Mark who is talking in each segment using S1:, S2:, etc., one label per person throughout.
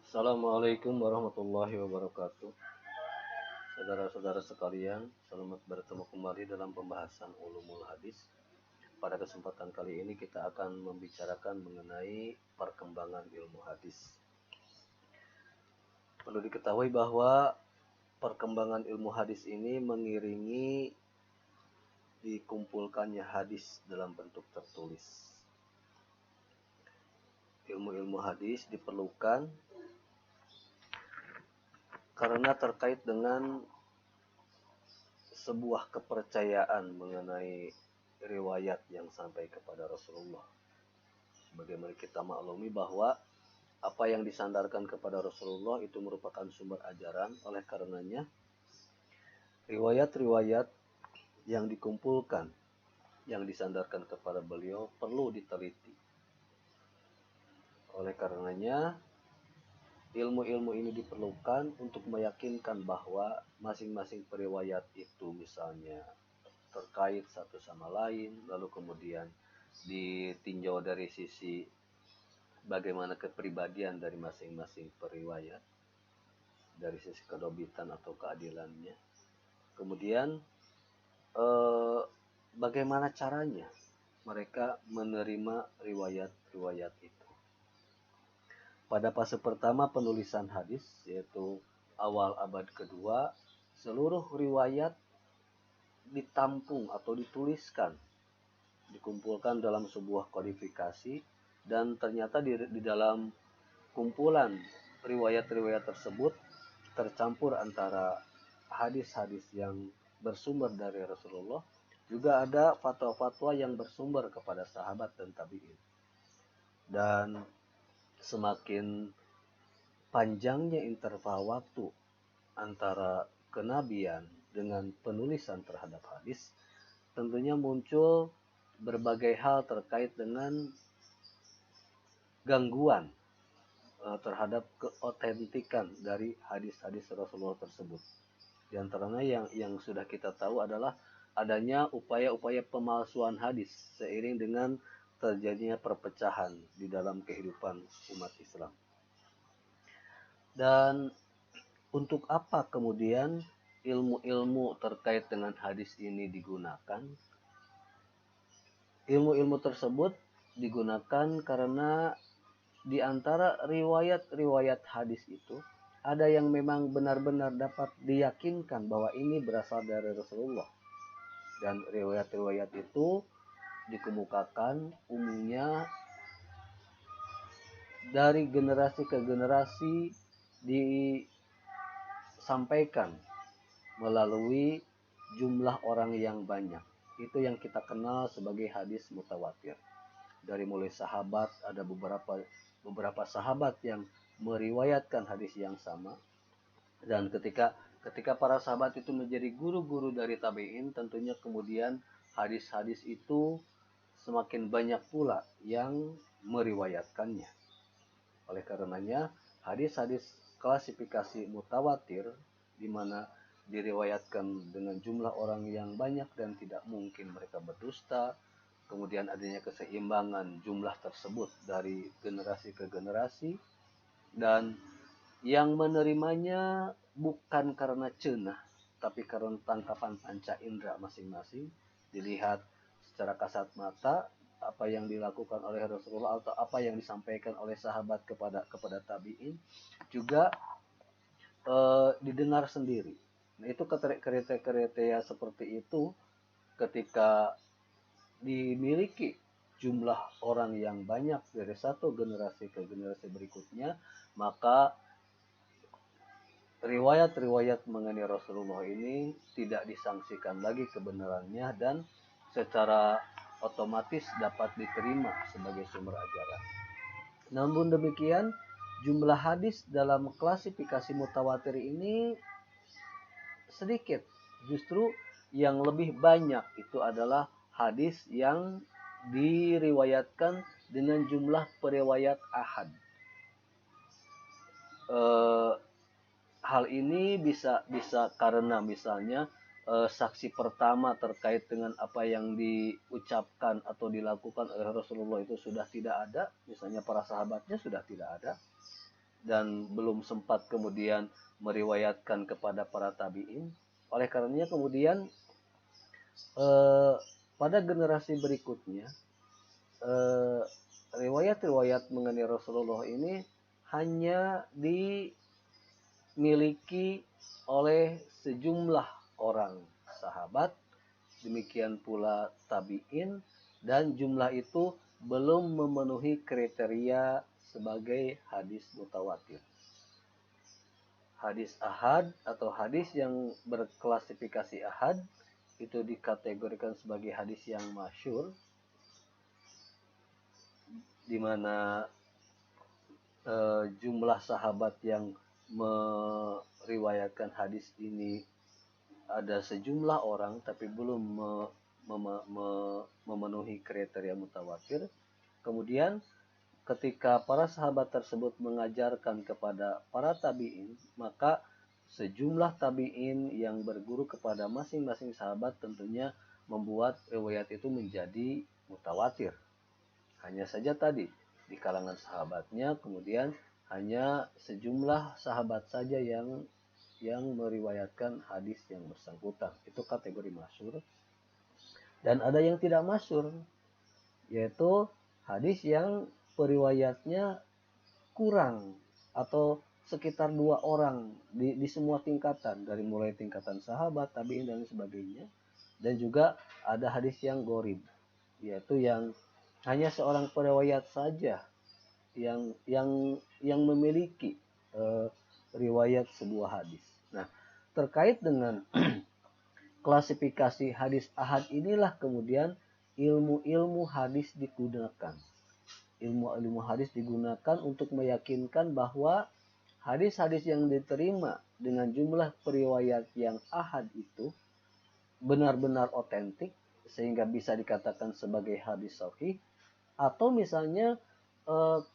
S1: Assalamualaikum warahmatullahi wabarakatuh. Saudara-saudara sekalian, selamat bertemu kembali dalam pembahasan Ulumul Hadis. Pada kesempatan kali ini kita akan membicarakan mengenai perkembangan ilmu hadis. Perlu diketahui bahwa perkembangan ilmu hadis ini mengiringi dikumpulkannya hadis dalam bentuk tertulis. Ilmu-ilmu hadis diperlukan karena terkait dengan sebuah kepercayaan mengenai riwayat yang sampai kepada Rasulullah. Sebagaimana kita maklumi bahwa apa yang disandarkan kepada Rasulullah itu merupakan sumber ajaran, oleh karenanya riwayat-riwayat yang dikumpulkan yang disandarkan kepada beliau perlu diteliti. Oleh karenanya ilmu-ilmu ini diperlukan untuk meyakinkan bahwa masing-masing periwayat itu misalnya terkait satu sama lain, lalu kemudian ditinjau dari sisi bagaimana kepribadian dari masing-masing periwayat, dari sisi kedobitan atau keadilannya. Kemudian bagaimana caranya mereka menerima riwayat-riwayat itu. Pada fase pertama penulisan hadis, yaitu awal abad kedua, seluruh riwayat ditampung atau dituliskan, dikumpulkan dalam sebuah kodifikasi, dan ternyata di dalam kumpulan riwayat-riwayat tersebut tercampur antara hadis-hadis yang bersumber dari Rasulullah, juga ada fatwa-fatwa yang bersumber kepada sahabat dan tabi'in. Dan semakin panjangnya interval waktu antara kenabian dengan penulisan terhadap hadis, tentunya muncul berbagai hal terkait dengan gangguan terhadap keotentikan dari hadis-hadis Rasulullah tersebut. Di antaranya yang sudah kita tahu adalah adanya upaya-upaya pemalsuan hadis seiring dengan terjadinya perpecahan di dalam kehidupan umat Islam. Dan untuk apa kemudian ilmu-ilmu terkait dengan hadis ini digunakan? Ilmu-ilmu tersebut digunakan karena di antara riwayat-riwayat hadis itu ada yang memang benar-benar dapat diyakinkan bahwa ini berasal dari Rasulullah. Dan riwayat-riwayat itu dikemukakan umumnya dari generasi ke generasi disampaikan melalui jumlah orang yang banyak. Itu yang kita kenal sebagai hadis mutawatir. Dari mulai sahabat, ada beberapa sahabat yang meriwayatkan hadis yang sama. Dan ketika para sahabat itu menjadi guru-guru dari tabi'in, tentunya kemudian hadis-hadis itu semakin banyak pula yang meriwayatkannya. Oleh karenanya, hadis-hadis klasifikasi mutawatir, di mana diriwayatkan dengan jumlah orang yang banyak dan tidak mungkin mereka berdusta, kemudian adanya keseimbangan jumlah tersebut dari generasi ke generasi, dan yang menerimanya bukan karena cenah, tapi karena tangkapan panca indera masing-masing, dilihat secara kasat mata apa yang dilakukan oleh Rasulullah atau apa yang disampaikan oleh sahabat kepada tabi'in, juga didengar sendiri. Nah, itu kriteria seperti itu ketika dimiliki jumlah orang yang banyak dari satu generasi ke generasi berikutnya, maka riwayat-riwayat mengenai Rasulullah ini tidak disangsikan lagi kebenarannya dan secara otomatis dapat diterima sebagai sumber ajaran. Namun demikian, jumlah hadis dalam klasifikasi mutawatir ini sedikit. Justru yang lebih banyak itu adalah hadis yang diriwayatkan dengan jumlah periwayat ahad. Hal ini bisa karena misalnya saksi pertama terkait dengan apa yang diucapkan atau dilakukan oleh Rasulullah itu sudah tidak ada, misalnya para sahabatnya sudah tidak ada, dan belum sempat kemudian meriwayatkan kepada para tabi'in. Oleh karenanya kemudian eh, pada generasi berikutnya eh, riwayat-riwayat mengenai Rasulullah ini hanya dimiliki oleh sejumlah orang sahabat, demikian pula tabi'in, dan jumlah itu belum memenuhi kriteria sebagai hadis mutawatir. Hadis ahad atau hadis yang berklasifikasi ahad itu dikategorikan sebagai hadis yang masyhur, di mana jumlah sahabat yang meriwayatkan hadis ini ada sejumlah orang, tapi belum memenuhi kriteria mutawatir. Kemudian ketika para sahabat tersebut mengajarkan kepada para tabi'in, maka sejumlah tabi'in yang berguru kepada masing-masing sahabat tentunya membuat riwayat itu menjadi mutawatir. Hanya saja tadi di kalangan sahabatnya kemudian hanya sejumlah sahabat saja yang meriwayatkan hadis yang bersangkutan. Itu kategori masyhur. Dan ada yang tidak masyhur, yaitu hadis yang periwayatnya kurang atau sekitar 2 orang di semua tingkatan, dari mulai tingkatan sahabat, tabi'in dan sebagainya. Dan juga ada hadis yang gharib, yaitu yang hanya seorang periwayat saja yang memiliki riwayat sebuah hadis. Nah, terkait dengan klasifikasi hadis ahad inilah kemudian ilmu-ilmu hadis digunakan. Ilmu-ilmu hadis digunakan untuk meyakinkan bahwa hadis-hadis yang diterima dengan jumlah periwayat yang ahad itu benar-benar otentik sehingga bisa dikatakan sebagai hadis sahih, atau misalnya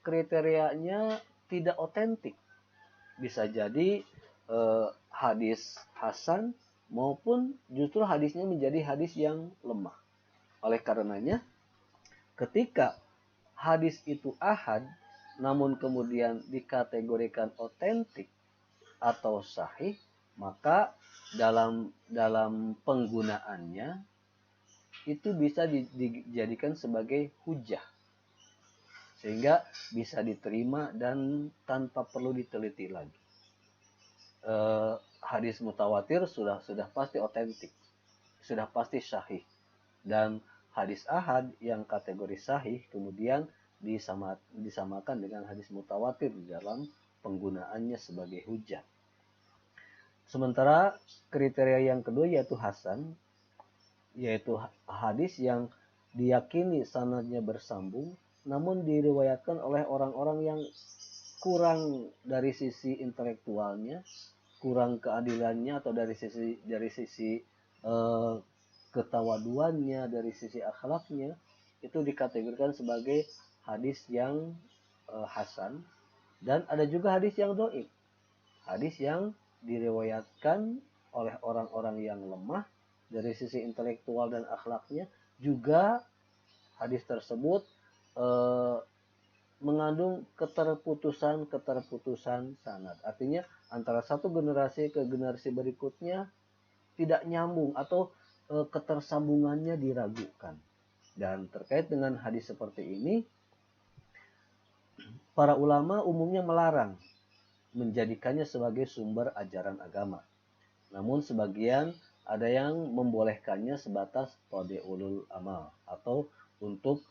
S1: kriterianya tidak otentik, bisa jadi hadis hasan maupun justru hadisnya menjadi hadis yang lemah. Oleh karenanya ketika hadis itu ahad namun kemudian dikategorikan otentik atau sahih, maka dalam penggunaannya itu bisa dijadikan sebagai hujah sehingga bisa diterima dan tanpa perlu diteliti lagi. Hadis mutawatir sudah pasti otentik, sudah pasti sahih, dan hadis ahad yang kategori sahih kemudian disamakan dengan hadis mutawatir di dalam penggunaannya sebagai hujah. Sementara kriteria yang kedua yaitu hasan, yaitu hadis yang diyakini sanadnya bersambung namun diriwayatkan oleh orang-orang yang kurang dari sisi intelektualnya, kurang keadilannya, atau dari sisi ketawaduannya, dari sisi akhlaknya, itu dikategorikan sebagai hadis yang hasan. Dan ada juga hadis yang dhaif, hadis yang diriwayatkan oleh orang-orang yang lemah dari sisi intelektual dan akhlaknya, juga hadis tersebut mengandung keterputusan sanad. Artinya antara satu generasi ke generasi berikutnya tidak nyambung atau ketersambungannya diragukan. Dan terkait dengan hadis seperti ini, para ulama umumnya melarang menjadikannya sebagai sumber ajaran agama. Namun sebagian ada yang membolehkannya sebatas tadeulul amal, atau untuk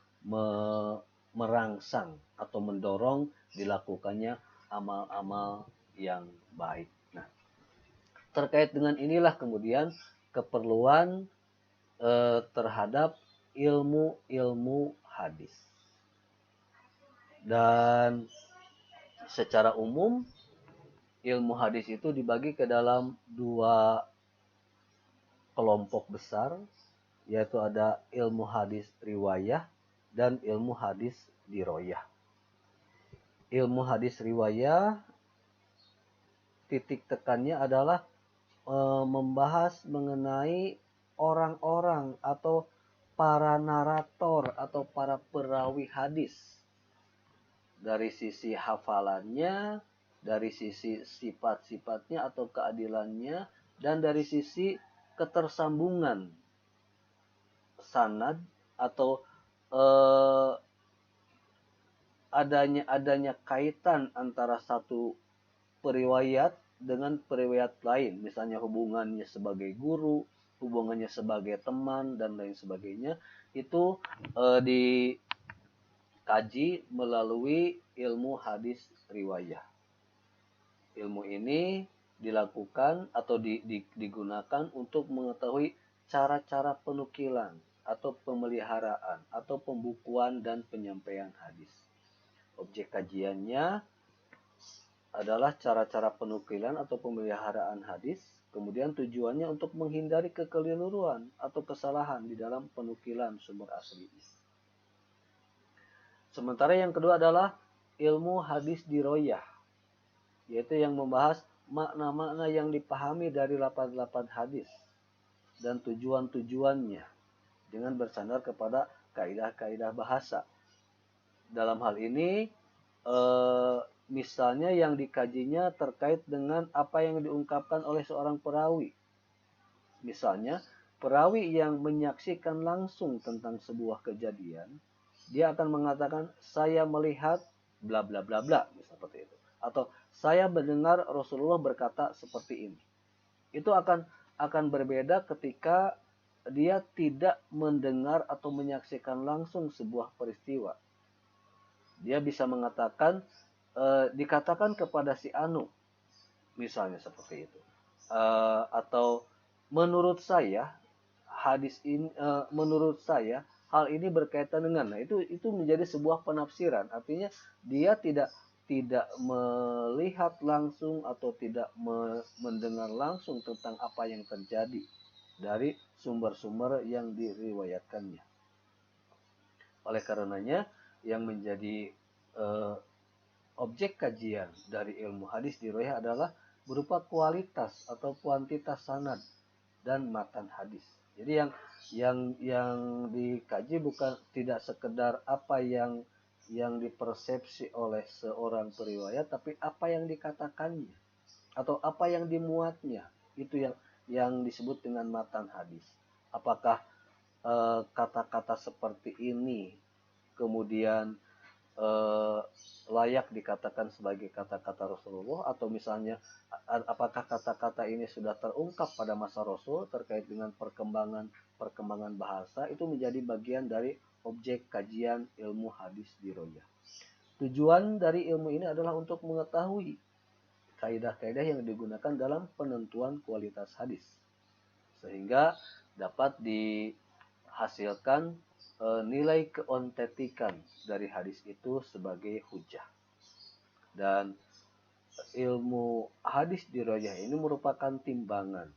S1: merangsang atau mendorong dilakukannya amal-amal yang baik. Nah, terkait dengan inilah kemudian keperluan terhadap ilmu-ilmu hadis. Dan secara umum ilmu hadis itu dibagi ke dalam 2 kelompok besar, yaitu ada ilmu hadis riwayah dan ilmu hadis diroyah. Ilmu hadis riwayah titik tekannya adalah membahas mengenai orang-orang atau para narator atau para perawi hadis, dari sisi hafalannya, dari sisi sifat-sifatnya atau keadilannya, dan dari sisi ketersambungan sanad atau eh, adanya kaitan antara satu periwayat dengan periwayat lain, misalnya hubungannya sebagai guru, hubungannya sebagai teman dan lain sebagainya, itu dikaji melalui ilmu hadis riwayah. Ilmu ini dilakukan atau digunakan untuk mengetahui cara-cara penukilan atau pemeliharaan atau pembukuan dan penyampaian hadis. Objek kajiannya adalah cara-cara penukilan atau pemeliharaan hadis, kemudian tujuannya untuk menghindari kekeliruan atau kesalahan di dalam penukilan sumber asli. Sementara yang kedua adalah ilmu hadis diroyah, yaitu yang membahas makna-makna yang dipahami dari lafaz-lafaz hadis dan tujuan-tujuannya dengan bersandar kepada kaidah-kaidah bahasa. Dalam hal ini, misalnya yang dikajinya terkait dengan apa yang diungkapkan oleh seorang perawi. Misalnya, perawi yang menyaksikan langsung tentang sebuah kejadian, dia akan mengatakan, saya melihat bla bla bla bla, seperti itu. Atau saya mendengar Rasulullah berkata seperti ini. Itu akan berbeda ketika dia tidak mendengar atau menyaksikan langsung sebuah peristiwa. Dia bisa mengatakan, dikatakan kepada si Anu, misalnya seperti itu. Atau menurut saya hadis ini, menurut saya hal ini berkaitan dengan, nah itu menjadi sebuah penafsiran. Artinya dia tidak melihat langsung atau tidak mendengar langsung tentang apa yang terjadi dari sumber-sumber yang diriwayatkannya. Oleh karenanya, yang menjadi objek kajian dari ilmu hadis riwayah adalah berupa kualitas atau kuantitas sanad dan matan hadis. Jadi yang dikaji bukan tidak sekedar apa yang dipersepsi oleh seorang periwayat, tapi apa yang dikatakannya atau apa yang dimuatnya. Itu yang disebut dengan matan hadis. Apakah kata-kata seperti ini kemudian layak dikatakan sebagai kata-kata Rasulullah, atau misalnya apakah kata-kata ini sudah terungkap pada masa Rasul terkait dengan perkembangan bahasa, itu menjadi bagian dari objek kajian ilmu hadis diroyah. Tujuan dari ilmu ini adalah untuk mengetahui kaidah-kaidah yang digunakan dalam penentuan kualitas hadis, sehingga dapat dihasilkan nilai keontentikan dari hadis itu sebagai hujah. Dan ilmu hadis diroyah ini merupakan timbangan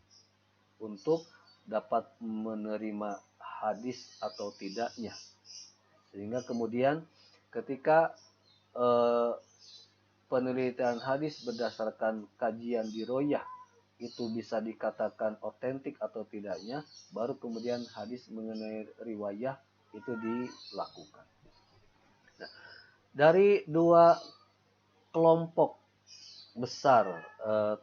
S1: untuk dapat menerima hadis atau tidaknya, sehingga kemudian ketika penelitian hadis berdasarkan kajian diroyah itu bisa dikatakan otentik atau tidaknya, baru kemudian hadis mengenai riwayah itu dilakukan. Nah, dari dua kelompok besar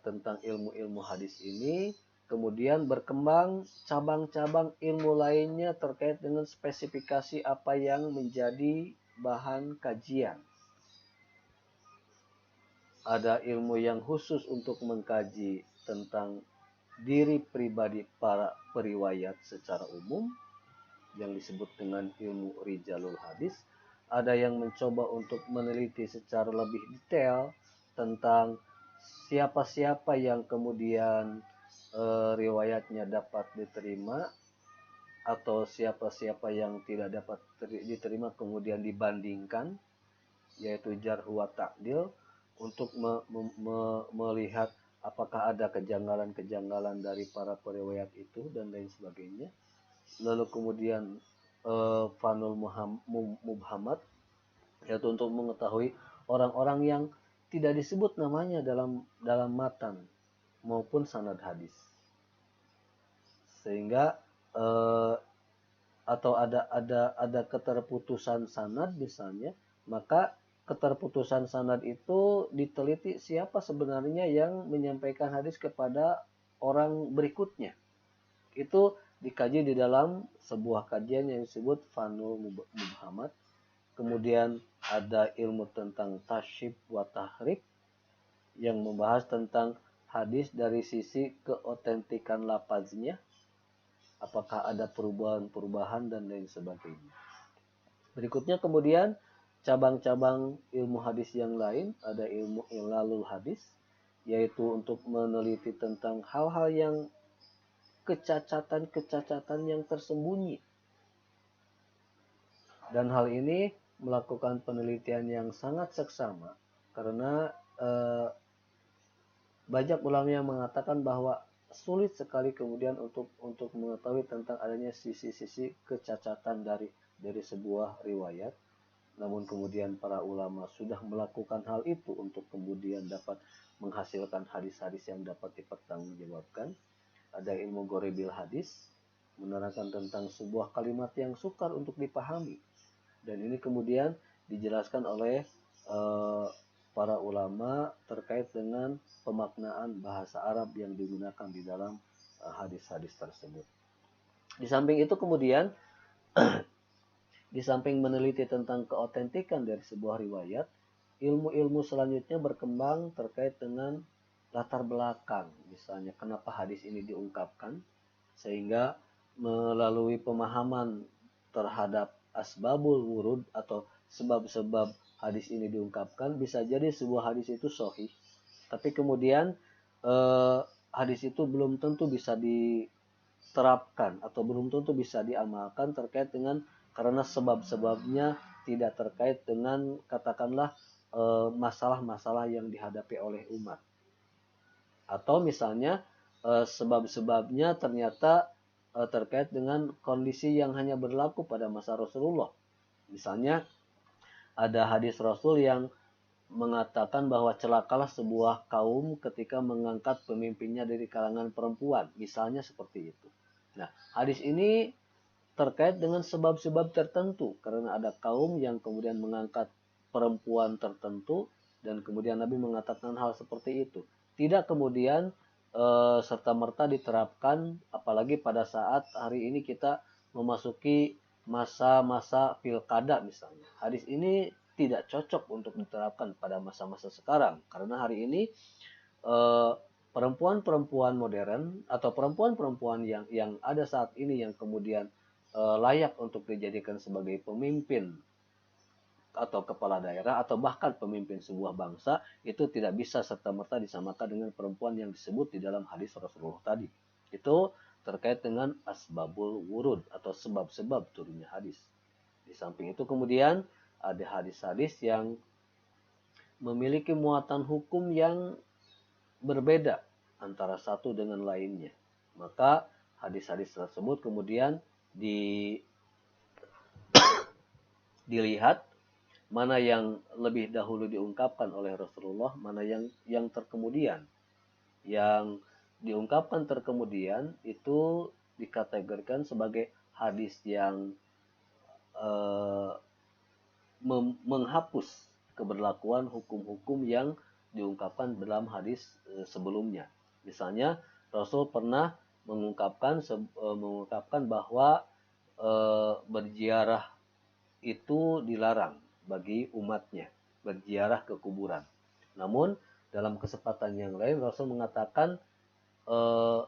S1: tentang ilmu-ilmu hadis ini, kemudian berkembang cabang-cabang ilmu lainnya terkait dengan spesifikasi apa yang menjadi bahan kajian. Ada ilmu yang khusus untuk mengkaji tentang diri pribadi para periwayat secara umum, yang disebut dengan ilmu rijalul hadis. Ada yang mencoba untuk meneliti secara lebih detail tentang siapa-siapa yang kemudian riwayatnya dapat diterima, atau siapa-siapa yang tidak dapat diterima kemudian dibandingkan, yaitu jarh wa ta'dil, untuk melihat apakah ada kejanggalan-kejanggalan dari para periwayat itu dan lain sebagainya. Lalu kemudian fanul mubhamat, yaitu untuk mengetahui orang-orang yang tidak disebut namanya dalam matan maupun sanad hadis, sehingga atau ada keterputusan sanad misalnya, maka keterputusan sanad itu diteliti siapa sebenarnya yang menyampaikan hadis kepada orang berikutnya. Itu dikaji di dalam sebuah kajian yang disebut Fanul Mubhamat. Kemudian ada ilmu tentang tasyib wa tahrib yang membahas tentang hadis dari sisi keotentikan lafaznya, apakah ada perubahan-perubahan dan lain sebagainya. Berikutnya kemudian cabang-cabang ilmu hadis yang lain, ada ilmu ilalul hadis, yaitu untuk meneliti tentang hal-hal yang kecacatan-kecacatan yang tersembunyi. Dan hal ini melakukan penelitian yang sangat seksama karena banyak ulama yang mengatakan bahwa sulit sekali kemudian untuk mengetahui tentang adanya sisi-sisi kecacatan dari sebuah riwayat. Namun kemudian para ulama sudah melakukan hal itu untuk kemudian dapat menghasilkan hadis-hadis yang dapat dipertanggungjawabkan. Ada ilmu goribil hadis, menerangkan tentang sebuah kalimat yang sukar untuk dipahami. Dan ini kemudian dijelaskan oleh para ulama terkait dengan pemaknaan bahasa Arab yang digunakan di dalam hadis-hadis tersebut. Di samping itu kemudian, di samping meneliti tentang keotentikan dari sebuah riwayat, ilmu-ilmu selanjutnya berkembang terkait dengan latar belakang. Misalnya kenapa hadis ini diungkapkan, sehingga melalui pemahaman terhadap asbabul wurud atau sebab-sebab hadis ini diungkapkan, bisa jadi sebuah hadis itu sahih, tapi kemudian hadis itu belum tentu bisa diterapkan atau belum tentu bisa diamalkan terkait dengan karena sebab-sebabnya tidak terkait dengan katakanlah masalah-masalah yang dihadapi oleh umat. Atau misalnya sebab-sebabnya ternyata terkait dengan kondisi yang hanya berlaku pada masa Rasulullah. Misalnya ada hadis Rasul yang mengatakan bahwa celakalah sebuah kaum ketika mengangkat pemimpinnya dari kalangan perempuan. Misalnya seperti itu. Nah, hadis ini terkait dengan sebab-sebab tertentu. Karena ada kaum yang kemudian mengangkat perempuan tertentu dan kemudian Nabi mengatakan hal seperti itu. Tidak kemudian serta-merta diterapkan, apalagi pada saat hari ini kita memasuki masa-masa pilkada misalnya. Hadis ini tidak cocok untuk diterapkan pada masa-masa sekarang karena hari ini perempuan-perempuan modern atau perempuan-perempuan yang ada saat ini yang kemudian layak untuk dijadikan sebagai pemimpin atau kepala daerah atau bahkan pemimpin sebuah bangsa itu tidak bisa serta-merta disamakan dengan perempuan yang disebut di dalam hadis Rasulullah tadi. Itu terkait dengan asbabul wurud atau sebab-sebab turunnya hadis. Di samping itu kemudian ada hadis-hadis yang memiliki muatan hukum yang berbeda antara satu dengan lainnya. Maka hadis-hadis tersebut kemudian dilihat mana yang lebih dahulu diungkapkan oleh Rasulullah, mana yang terkemudian. Yang diungkapkan terkemudian itu dikategorikan sebagai hadis yang menghapus keberlakuan hukum-hukum yang diungkapkan dalam hadis sebelumnya. Misalnya Rasul pernah mengungkapkan bahwa berziarah itu dilarang bagi umatnya, berziarah ke kuburan. Namun dalam kesempatan yang lain Rasul mengatakan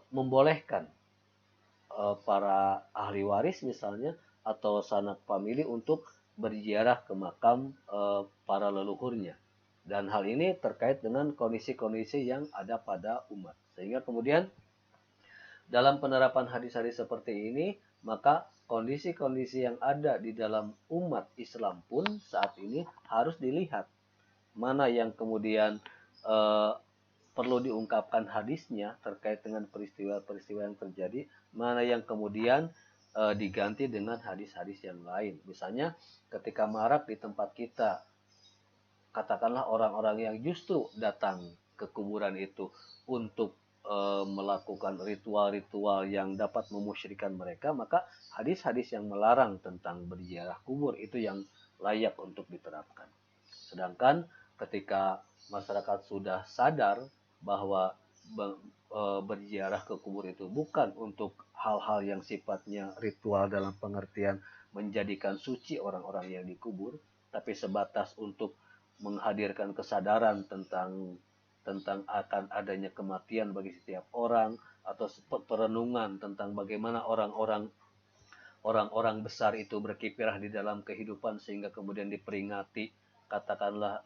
S1: membolehkan para ahli waris misalnya atau sanak famili untuk berziarah ke makam para leluhurnya. Dan hal ini terkait dengan kondisi-kondisi yang ada pada umat. Sehingga kemudian dalam penerapan hadis-hadis seperti ini, maka kondisi-kondisi yang ada di dalam umat Islam pun saat ini harus dilihat. Mana yang kemudian perlu diungkapkan hadisnya terkait dengan peristiwa-peristiwa yang terjadi, mana yang kemudian diganti dengan hadis-hadis yang lain. Misalnya ketika marak di tempat kita, katakanlah orang-orang yang justru datang ke kuburan itu untuk melakukan ritual-ritual yang dapat memusyrikan mereka, maka hadis-hadis yang melarang tentang berziarah kubur itu yang layak untuk diterapkan. Sedangkan ketika masyarakat sudah sadar bahwa berziarah ke kubur itu bukan untuk hal-hal yang sifatnya ritual dalam pengertian menjadikan suci orang-orang yang dikubur, tapi sebatas untuk menghadirkan kesadaran tentang akan adanya kematian bagi setiap orang, atau perenungan tentang bagaimana orang-orang besar itu berkiprah di dalam kehidupan sehingga kemudian diperingati, katakanlah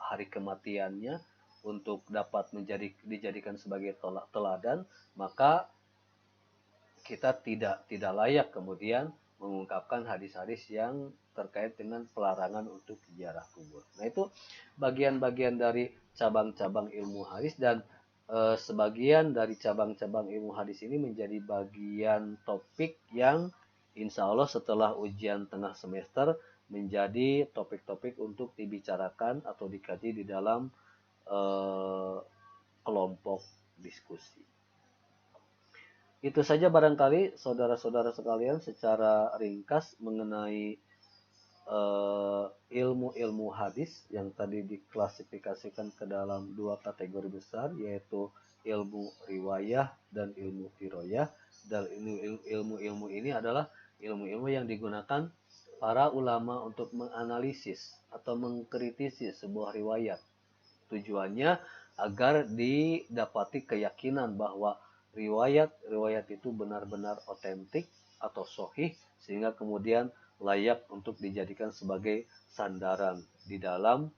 S1: hari kematiannya, untuk dapat dijadikan sebagai teladan. Maka kita tidak layak kemudian mengungkapkan hadis-hadis yang terkait dengan pelarangan untuk ziarah kubur. Nah, itu bagian-bagian dari cabang-cabang ilmu hadis, dan sebagian dari cabang-cabang ilmu hadis ini menjadi bagian topik yang insya Allah setelah ujian tengah semester menjadi topik-topik untuk dibicarakan atau dikaji di dalam kelompok diskusi. Itu saja barangkali saudara-saudara sekalian secara ringkas mengenai ilmu-ilmu hadis yang tadi diklasifikasikan ke dalam dua kategori besar, yaitu ilmu riwayah dan ilmu diroyah. Dan ilmu-ilmu ini adalah ilmu-ilmu yang digunakan para ulama untuk menganalisis atau mengkritisi sebuah riwayat. Tujuannya agar didapati keyakinan bahwa riwayat itu benar-benar otentik atau sahih, sehingga kemudian layak untuk dijadikan sebagai sandaran di dalam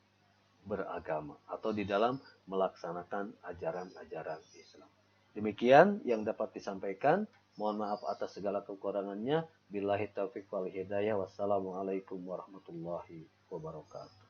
S1: beragama atau di dalam melaksanakan ajaran-ajaran Islam. Demikian yang dapat disampaikan. Mohon maaf atas segala kekurangannya. Billahi taufiq wal hidayah. Wassalamualaikum warahmatullahi wabarakatuh.